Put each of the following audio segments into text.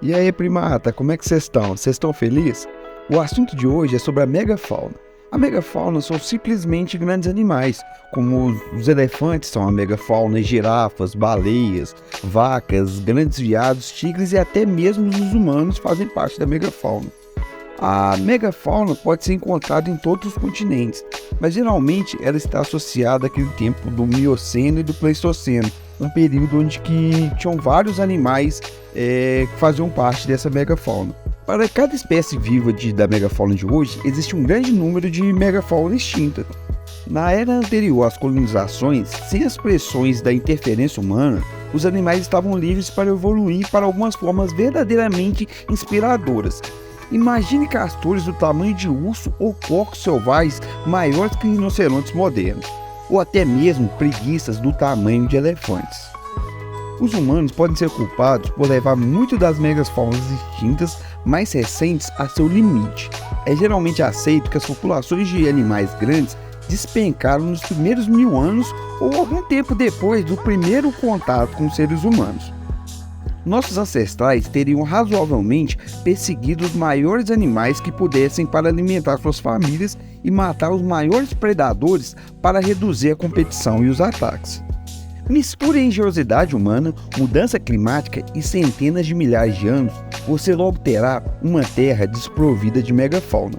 E aí, primata, como é que vocês estão? Vocês estão felizes? O assunto de hoje é sobre a megafauna. A megafauna são simplesmente grandes animais, como os elefantes são a megafauna, girafas, baleias, vacas, grandes veados, tigres e até mesmo os humanos fazem parte da megafauna. A megafauna pode ser encontrada em todos os continentes, mas geralmente ela está associada àquele tempo do Mioceno e do Pleistoceno, um período onde tinham vários animais que faziam parte dessa megafauna. Para cada espécie viva da megafauna de hoje, existe um grande número de megafauna extinta. Na era anterior às colonizações, sem as pressões da interferência humana, os animais estavam livres para evoluir para algumas formas verdadeiramente inspiradoras. Imagine castores do tamanho de urso ou porcos selvagens maiores que rinocerontes modernos, ou até mesmo preguiças do tamanho de elefantes. Os humanos podem ser culpados por levar muito das megafaunas extintas mais recentes a seu limite. É geralmente aceito que as populações de animais grandes despencaram nos primeiros 1000 anos ou algum tempo depois do primeiro contato com os seres humanos. Nossos ancestrais teriam razoavelmente perseguido os maiores animais que pudessem para alimentar suas famílias e matar os maiores predadores para reduzir a competição e os ataques. Misture a engenhosidade humana, mudança climática e centenas de milhares de anos, você logo terá uma terra desprovida de megafauna.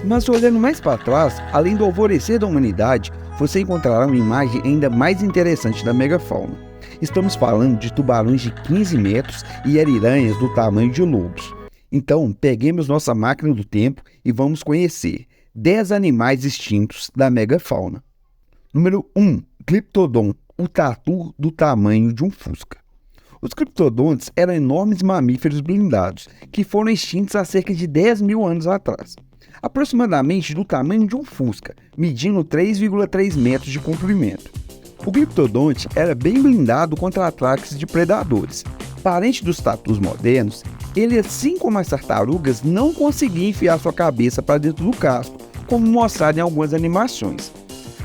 Mas olhando mais para trás, além do alvorecer da humanidade, você encontrará uma imagem ainda mais interessante da megafauna. Estamos falando de tubarões de 15 metros e ariranhas do tamanho de lobos. Então, peguemos nossa máquina do tempo e vamos conhecer 10 animais extintos da megafauna. Número 1. Glyptodon, o tatu do tamanho de um fusca. Os criptodontes eram enormes mamíferos blindados, que foram extintos há cerca de 10.000 anos atrás. Aproximadamente do tamanho de um fusca, medindo 3,3 metros de comprimento. O Glyptodonte era bem blindado contra ataques de predadores. Parente dos tatus modernos, ele, assim como as tartarugas, não conseguia enfiar sua cabeça para dentro do casco, como mostrado em algumas animações.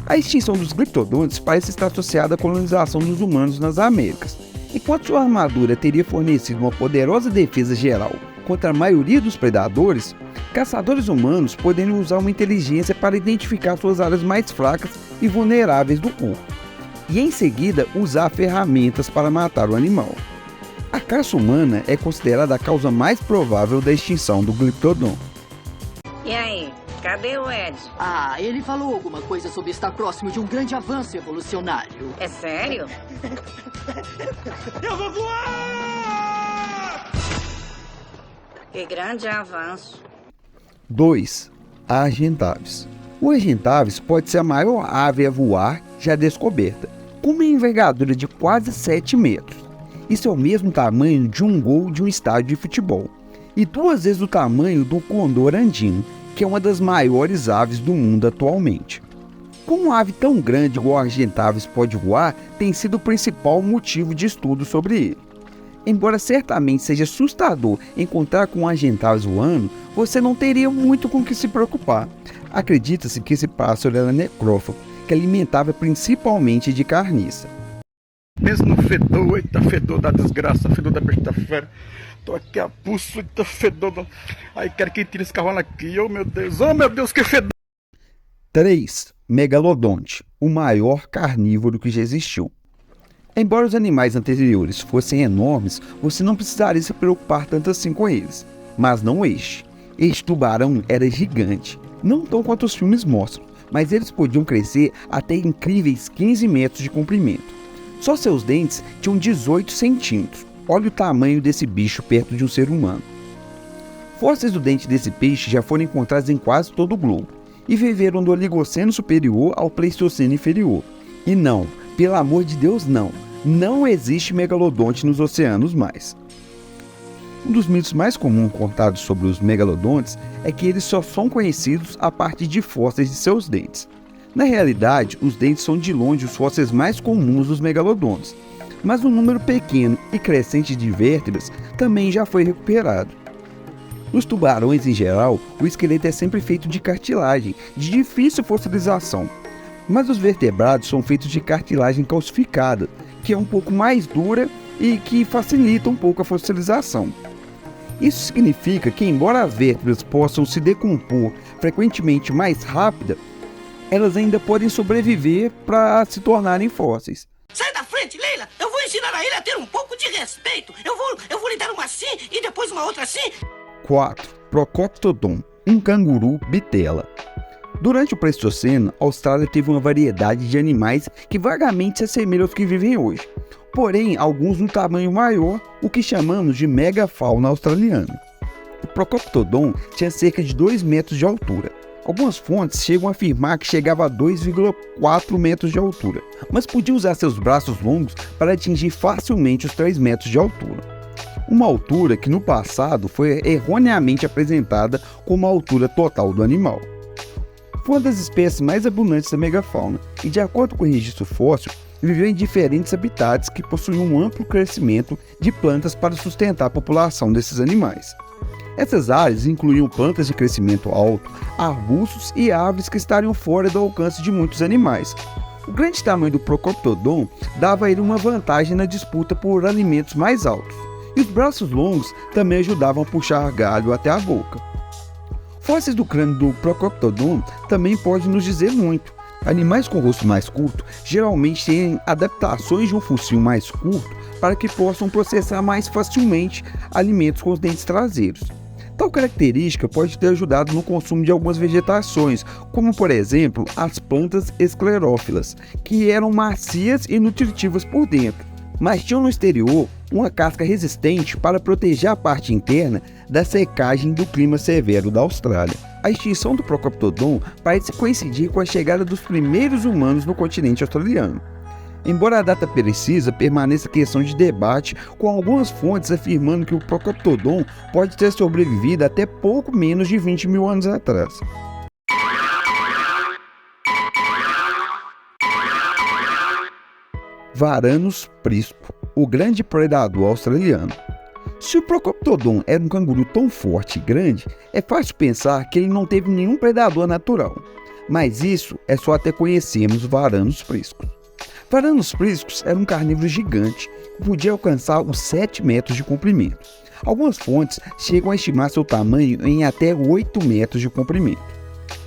A extinção dos Glyptodontes parece estar associada à colonização dos humanos nas Américas. Enquanto sua armadura teria fornecido uma poderosa defesa geral contra a maioria dos predadores, caçadores humanos poderiam usar uma inteligência para identificar suas áreas mais fracas e vulneráveis do corpo, e em seguida usar ferramentas para matar o animal. A caça humana é considerada a causa mais provável da extinção do Glyptodon. E aí, cadê o Ed? Ele falou alguma coisa sobre estar próximo de um grande avanço evolucionário. É sério? Eu vou voar! Que grande avanço. 2. A Argentavis. O Argentavis pode ser a maior ave a voar já descoberta, com uma envergadura de quase 7 metros. Isso é o mesmo tamanho de um gol de um estádio de futebol, e 2 vezes o tamanho do condor andino, que é uma das maiores aves do mundo atualmente. Como uma ave tão grande igual a Argentavis pode voar, tem sido o principal motivo de estudo sobre ele. Embora certamente seja assustador encontrar com um Argentavis voando, você não teria muito com o que se preocupar. Acredita-se que esse pássaro era necrófago, que alimentava principalmente de carniça. Pensa no fedor, eita fedor da desgraça, fedor da besta fera. Tô aqui a pulso, eita fedor. Ai, quero que tire esse cavalo aqui, oh meu Deus, que fedor. 3. Megalodonte, o maior carnívoro que já existiu. Embora os animais anteriores fossem enormes, você não precisaria se preocupar tanto assim com eles. Mas não este. Este tubarão era gigante, não tão quanto os filmes mostram, mas eles podiam crescer até incríveis 15 metros de comprimento. Só seus dentes tinham 18 centímetros. Olha o tamanho desse bicho perto de um ser humano. Fósseis do dente desse peixe já foram encontrados em quase todo o globo, e viveram do Oligoceno superior ao Pleistoceno inferior. E não, pelo amor de Deus, não existe megalodonte nos oceanos mais. Um dos mitos mais comuns contados sobre os megalodontes é que eles só são conhecidos a partir de fósseis de seus dentes. Na realidade, os dentes são de longe os fósseis mais comuns dos megalodontes, mas um número pequeno e crescente de vértebras também já foi recuperado. Nos tubarões em geral, o esqueleto é sempre feito de cartilagem, de difícil fossilização, mas os vertebrados são feitos de cartilagem calcificada, que é um pouco mais dura e que facilita um pouco a fossilização. Isso significa que, embora as vértebras possam se decompor frequentemente mais rápida, elas ainda podem sobreviver para se tornarem fósseis. Sai da frente, Leila! Eu vou ensinar a ele a ter um pouco de respeito. Eu vou lhe dar uma assim e depois uma outra assim. 4. Procoptodon, um canguru bitela. Durante o Pleistoceno, a Austrália teve uma variedade de animais que vagamente se assemelham aos que vivem hoje, porém alguns um tamanho maior, o que chamamos de megafauna australiana. O Procoptodon tinha cerca de 2 metros de altura. Algumas fontes chegam a afirmar que chegava a 2,4 metros de altura, mas podia usar seus braços longos para atingir facilmente os 3 metros de altura. Uma altura que no passado foi erroneamente apresentada como a altura total do animal. Foi uma das espécies mais abundantes da megafauna e, de acordo com o registro fóssil, viveu em diferentes habitats que possuíam um amplo crescimento de plantas para sustentar a população desses animais. Essas áreas incluíam plantas de crescimento alto, arbustos e árvores que estariam fora do alcance de muitos animais. O grande tamanho do Procoptodon dava a ele uma vantagem na disputa por alimentos mais altos, e os braços longos também ajudavam a puxar galho até a boca. Fósseis do crânio do Procoptodon também podem nos dizer muito. Animais com rosto mais curto geralmente têm adaptações de um focinho mais curto para que possam processar mais facilmente alimentos com os dentes traseiros. Tal característica pode ter ajudado no consumo de algumas vegetações, como por exemplo as plantas esclerófilas, que eram macias e nutritivas por dentro, mas tinham no exterior uma casca resistente para proteger a parte interna da secagem do clima severo da Austrália. A extinção do Procoptodon parece coincidir com a chegada dos primeiros humanos no continente australiano. Embora a data precisa permaneça questão de debate, com algumas fontes afirmando que o Procoptodon pode ter sobrevivido até pouco menos de 20 mil anos atrás. Varanus prisco, o grande predador australiano. Se o Procoptodon era um canguru tão forte e grande, é fácil pensar que ele não teve nenhum predador natural. Mas isso é só até conhecermos Varanus priscus. Varanus priscus era um carnívoro gigante que podia alcançar os 7 metros de comprimento. Algumas fontes chegam a estimar seu tamanho em até 8 metros de comprimento.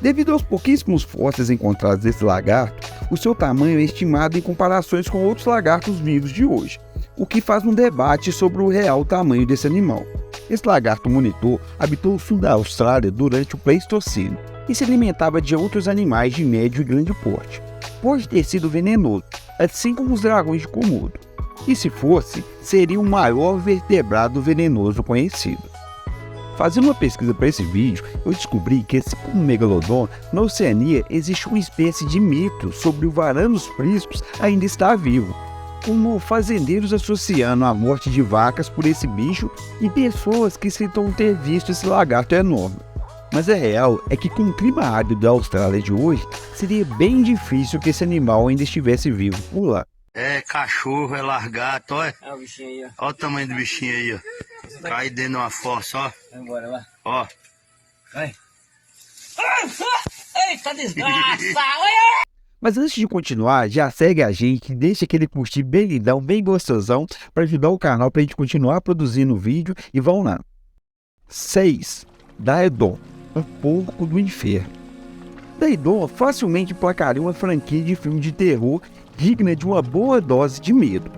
Devido aos pouquíssimos fósseis encontrados desse lagarto, o seu tamanho é estimado em comparações com outros lagartos vivos de hoje, o que faz um debate sobre o real tamanho desse animal. Esse lagarto monitor habitou o sul da Austrália durante o Pleistoceno e se alimentava de outros animais de médio e grande porte. Pode ter sido venenoso, assim como os dragões de Komodo. E se fosse, seria o maior vertebrado venenoso conhecido. Fazendo uma pesquisa para esse vídeo, eu descobri que, assim como o Megalodon, na Oceania existe uma espécie de mito sobre o Varanus priscus ainda estar vivo, como fazendeiros associando a morte de vacas por esse bicho e pessoas que citam ter visto esse lagarto enorme. Mas a real é que com o clima árido da Austrália de hoje, seria bem difícil que esse animal ainda estivesse vivo por lá. É cachorro, é largato, olha. Olha o bichinho aí, ó. Olha o tamanho do bichinho aí, ó. Cai dentro de uma força, ó. Vai embora, vai. Ó. Vai. Eita desgraça! Mas antes de continuar, já segue a gente, deixa aquele curtir bem lindão, bem gostosão, para ajudar o canal para a gente continuar produzindo vídeo e vão lá. 6. Daedon, um porco do inferno. Daedon facilmente emplacaria uma franquia de filme de terror digna de uma boa dose de medo.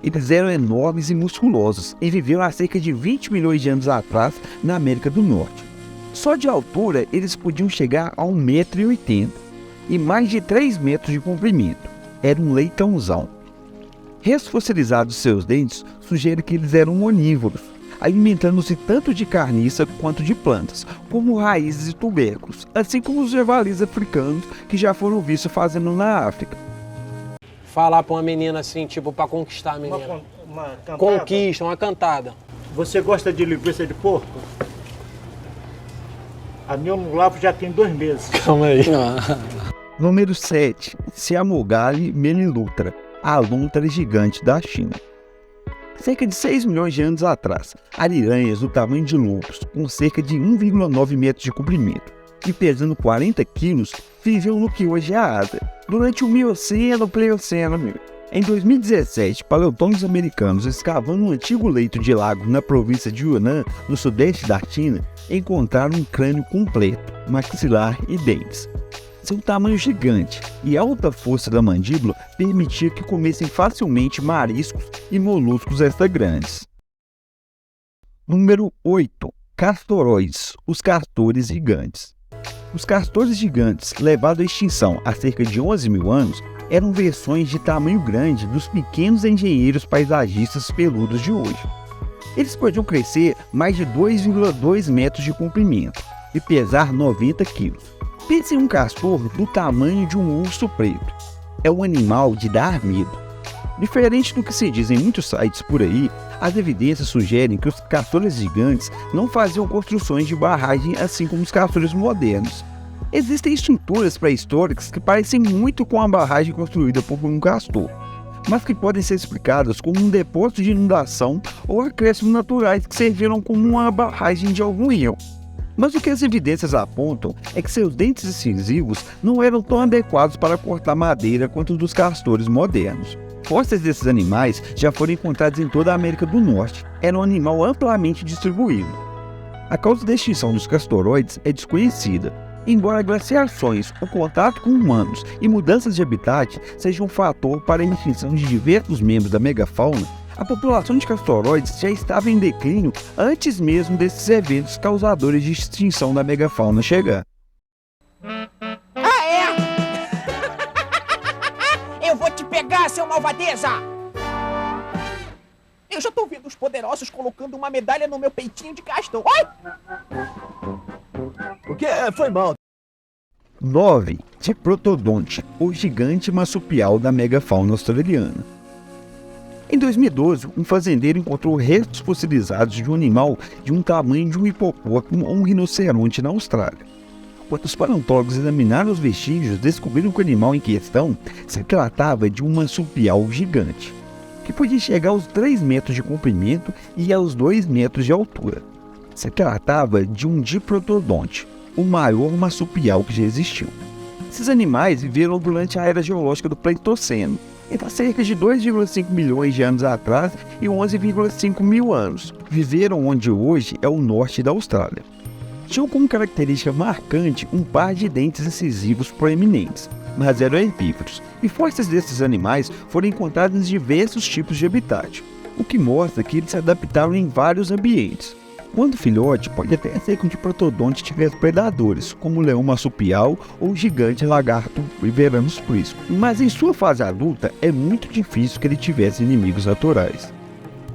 Eles eram enormes e musculosos e viveram há cerca de 20 milhões de anos atrás na América do Norte. Só de altura eles podiam chegar a 1,80 m e mais de 3 metros de comprimento. Era um leitãozão. Restos fossilizados de seus dentes sugerem que eles eram onívoros, alimentando-se tanto de carniça quanto de plantas, como raízes e tubérculos, assim como os javalis africanos que já foram vistos fazendo na África. Falar pra uma menina assim, tipo, pra conquistar a menina. Uma cantada? Conquista, uma cantada. Você gosta de linguiça de porco? A minha no lavo já tem 2 meses. Calma aí. Número 7. Siamogale melilutra, a lontra gigante da China. Cerca de 6 milhões de anos atrás, ariranhas do tamanho de lobos, com cerca de 1,9 metros de comprimento e pesando 40 quilos, viviam no que hoje é a Ásia, durante o Mioceno, Pleoceno. Em 2017, paleontólogos americanos escavando um antigo leito de lago na província de Yunnan, no sudeste da China, encontraram um crânio completo, maxilar e dentes. Seu tamanho gigante e alta força da mandíbula permitia que comessem facilmente mariscos e moluscos extra grandes. Número 8. Castoroides, os castores gigantes. Os castores gigantes, levados à extinção há cerca de 11 mil anos, eram versões de tamanho grande dos pequenos engenheiros paisagistas peludos de hoje. Eles podiam crescer mais de 2,2 metros de comprimento e pesar 90 quilos. Pense em um castor do tamanho de um urso preto. É um animal de dar medo. Diferente do que se diz em muitos sites por aí, as evidências sugerem que os castores gigantes não faziam construções de barragem assim como os castores modernos. Existem estruturas pré-históricas que parecem muito com a barragem construída por um castor, mas que podem ser explicadas como um depósito de inundação ou acréscimos naturais que serviram como uma barragem de algum rio. Mas o que as evidências apontam é que seus dentes incisivos não eram tão adequados para cortar madeira quanto os dos castores modernos. Fósseis desses animais já foram encontrados em toda a América do Norte. Era um animal amplamente distribuído. A causa da extinção dos castoroides é desconhecida, embora glaciações, o contato com humanos e mudanças de habitat sejam um fator para a extinção de diversos membros da megafauna. A população de castoroides já estava em declínio antes mesmo desses eventos causadores de extinção da megafauna chegar. Ah, é? Eu vou te pegar, seu malvadeza! Eu já tô vendo os poderosos colocando uma medalha no meu peitinho de castor. Oi! O que? Foi mal. 9. Diprotodonte, o gigante marsupial da megafauna australiana. Em 2012, um fazendeiro encontrou restos fossilizados de um animal de um tamanho de um hipopótamo ou um rinoceronte na Austrália. Quando os paleontólogos examinaram os vestígios, descobriram que o animal em questão se tratava de um marsupial gigante, que podia chegar aos 3 metros de comprimento e aos 2 metros de altura. Se tratava de um diprotodonte, o maior marsupial que já existiu. Esses animais viveram durante a era geológica do Pleistoceno, entre cerca de 2,5 milhões de anos atrás e 11,5 mil anos. Viveram onde hoje é o norte da Austrália. Tinham como característica marcante um par de dentes incisivos proeminentes, mas eram herbívoros, e fósseis desses animais foram encontrados em diversos tipos de habitat, o que mostra que eles se adaptaram em vários ambientes. Quando filhote, pode até ser que um diprotodonte tivesse predadores, como o leão marsupial ou o gigante lagarto Riveranus prisco, mas em sua fase adulta é muito difícil que ele tivesse inimigos naturais.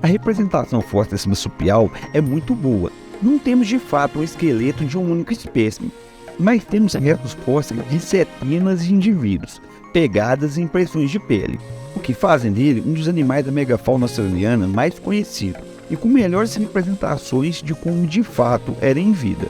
A representação fóssil desse marsupial é muito boa. Não temos de fato um esqueleto de um único espécime, mas temos restos fósseis de centenas de indivíduos, pegadas e impressões de pele, o que fazem dele um dos animais da megafauna australiana mais conhecido e com melhores representações de como de fato era em vida.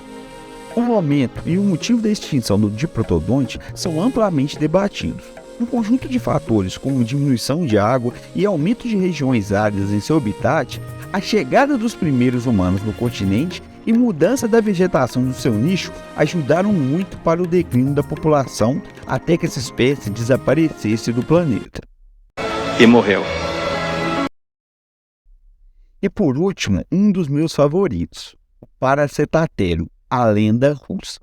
O momento e o motivo da extinção do diprotodonte são amplamente debatidos. Um conjunto de fatores como diminuição de água e aumento de regiões áridas em seu habitat, a chegada dos primeiros humanos no continente e mudança da vegetação do seu nicho ajudaram muito para o declínio da população até que essa espécie desaparecesse do planeta. E morreu. E por último, um dos meus favoritos, o Paracetateru, a lenda russa.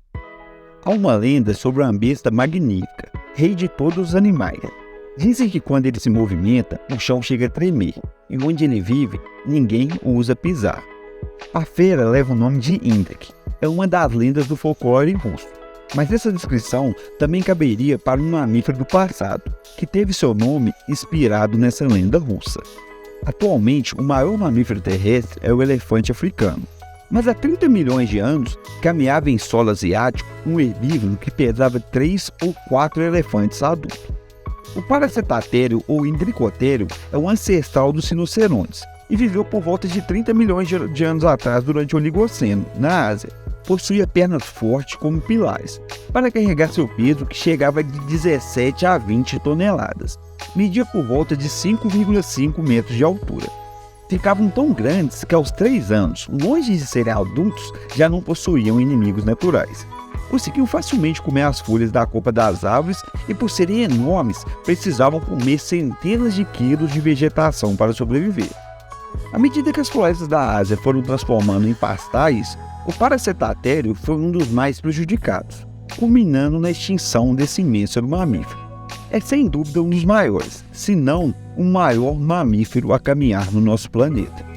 Há uma lenda sobre uma besta magnífica, rei de todos os animais. Dizem que quando ele se movimenta, o chão chega a tremer, e onde ele vive, ninguém ousa pisar. A fera leva o nome de Indek, é uma das lendas do folclore russo. Mas essa descrição também caberia para um mamífero do passado, que teve seu nome inspirado nessa lenda russa. Atualmente, o maior mamífero terrestre é o elefante africano. Mas há 30 milhões de anos, caminhava em solo asiático um herbívoro que pesava 3 ou 4 elefantes adultos. O Paracetateru ou Indricoteru é o ancestral dos rinocerontes e viveu por volta de 30 milhões de anos atrás durante o Oligoceno, na Ásia. Possuía pernas fortes como pilares, para carregar seu peso que chegava de 17 a 20 toneladas. Media por volta de 5,5 metros de altura. Ficavam tão grandes que aos 3 anos, longe de serem adultos, já não possuíam inimigos naturais. conseguiam facilmente comer as folhas da copa das árvores e, por serem enormes, precisavam comer centenas de quilos de vegetação para sobreviver. À medida que as florestas da Ásia foram transformando em pastais, o paracetatério foi um dos mais prejudicados, culminando na extinção desse imenso mamífero. É sem dúvida um dos maiores, se não o maior mamífero a caminhar no nosso planeta.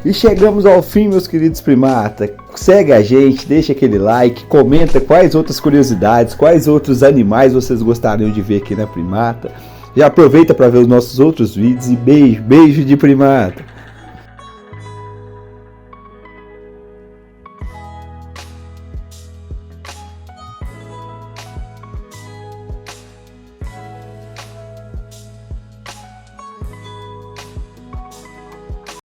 E chegamos ao fim, meus queridos primatas. Segue a gente, deixa aquele like, comenta quais outras curiosidades, quais outros animais vocês gostariam de ver aqui na Primata. Já aproveita para ver os nossos outros vídeos e beijo de primata!